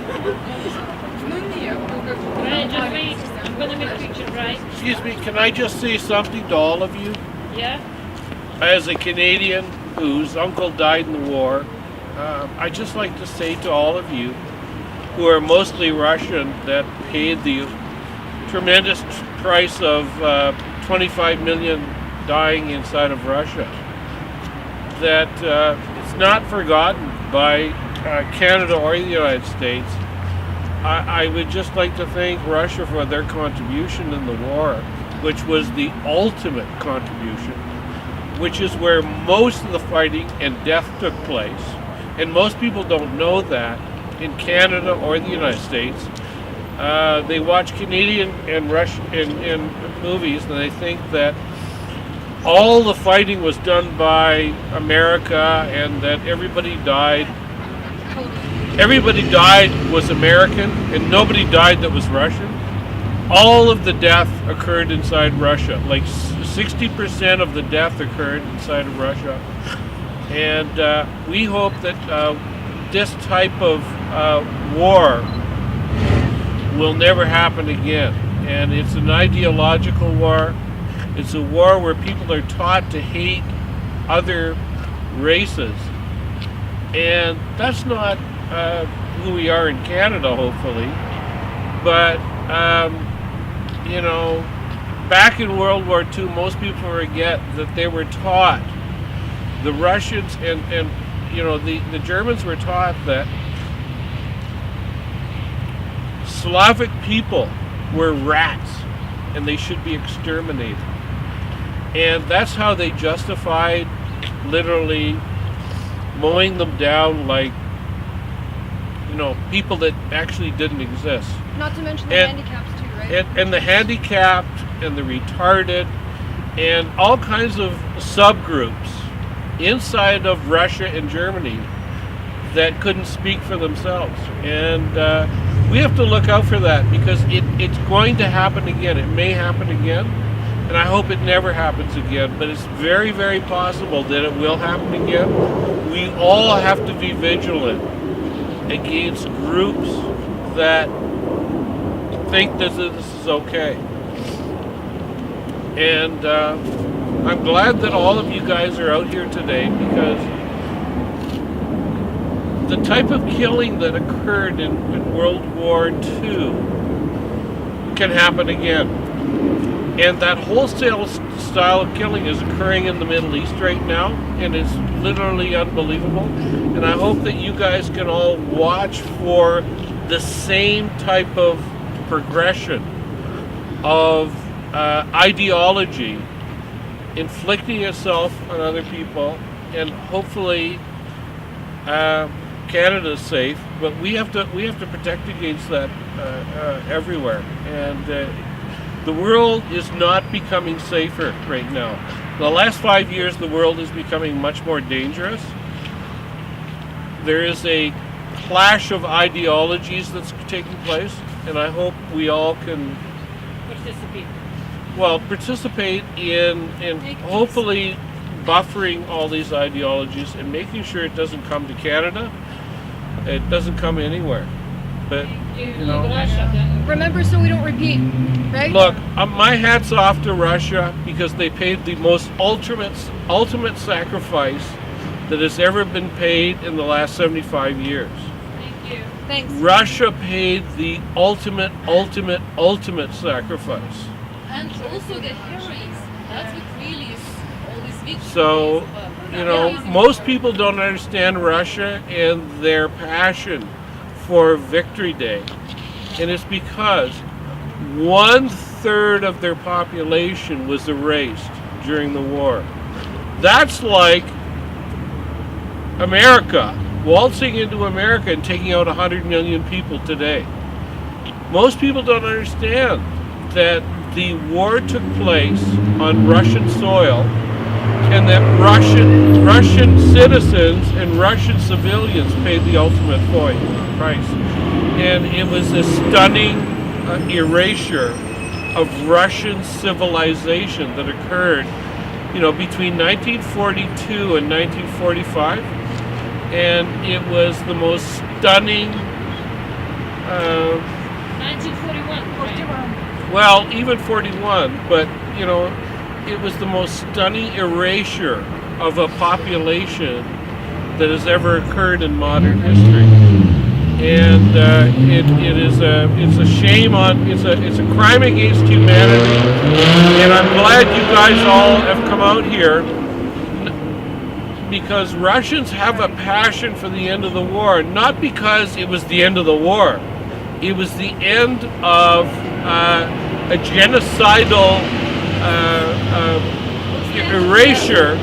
Just wait. I'm gonna make a picture, right? Excuse me, can I just say something to all of you? Yeah? As a Canadian whose uncle died in the war, I'd just like to say to all of you who are mostly Russian that paid the tremendous price of 25 million dying inside of Russia, that it's not forgotten by Canada or the United States. I would just like to thank Russia for their contribution in the war, which was the ultimate contribution, which is where most of the fighting and death took place. And most people don't know that in Canada or the United States. They watch Canadian and Russian in movies, and they think that all the fighting was done by America and that everybody died. Everybody died was American, and nobody died that was Russian. All of the death occurred inside Russia. Like 60% of the death occurred inside of Russia. And we hope that this type of war will never happen again. And it's an ideological war. It's a war where people are taught to hate other races. And that's not who we are in Canada, hopefully. But, you know, back in World War II, most people forget that they were taught, the Russians and you know, the Germans were taught that Slavic people were rats and they should be exterminated. And that's how they justified literally mowing them down like, you know, people that actually didn't exist. Not to mention the handicaps too, right? And the handicapped and the retarded and all kinds of subgroups inside of Russia and Germany that couldn't speak for themselves. And we have to look out for that because it's going to happen again. It may happen again, and I hope it never happens again, but it's very, very possible that it will happen again. We all have to be vigilant against groups that think that this is okay. And I'm glad that all of you guys are out here today because the type of killing that occurred in World War II can happen again. And that wholesale style of killing is occurring in the Middle East right now, and it's literally unbelievable. And I hope that you guys can all watch for the same type of progression of ideology inflicting itself on other people, and hopefully Canada's safe, but we have to protect against that everywhere. And the world is not becoming safer right now. The last 5 years, the world is becoming much more dangerous. There is a clash of ideologies that's taking place, and I hope we all can participate in hopefully buffering all these ideologies and making sure it doesn't come to Canada. It doesn't come anywhere. But, you know, remember, so we don't repeat, right? Look, my hat's off to Russia because they paid the most ultimate sacrifice that has ever been paid in the last 75 years. Thank you. Thanks. Russia paid the ultimate sacrifice. And also the heroines. That's what really is all these victories. So, you know, most people don't understand Russia and their passion for Victory Day. And it's because 1/3 of their population was erased during the war. That's like America, waltzing into America and taking out 100 million people today. Most people don't understand that the war took place on Russian soil and that Russian citizens and Russian civilians paid the ultimate price. And it was a stunning erasure of Russian civilization that occurred, you know, between 1942 and 1945. And it was the most stunning 1941. Right? well, even 41, but you know, it was the most stunning erasure of a population that has ever occurred in modern history. And it's a shame it's a crime against humanity. And I'm glad you guys all have come out here, because Russians have a passion for the end of the war, not because it was the end of the war. It was the end of a genocidal erasure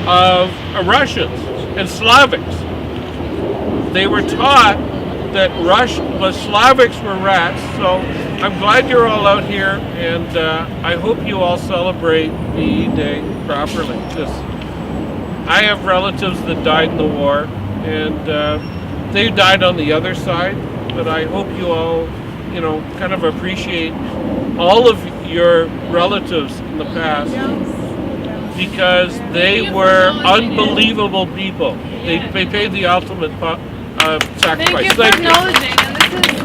of Russians and Slavics. They were taught that Slavics were rats, so I'm glad you're all out here, and I hope you all celebrate VE Day properly, because I have relatives that died in the war, and they died on the other side, but I hope you all, you know, kind of appreciate all of your relatives in the past, because they were unbelievable people. They paid the ultimate sacrifice. Thank you for acknowledging, and this is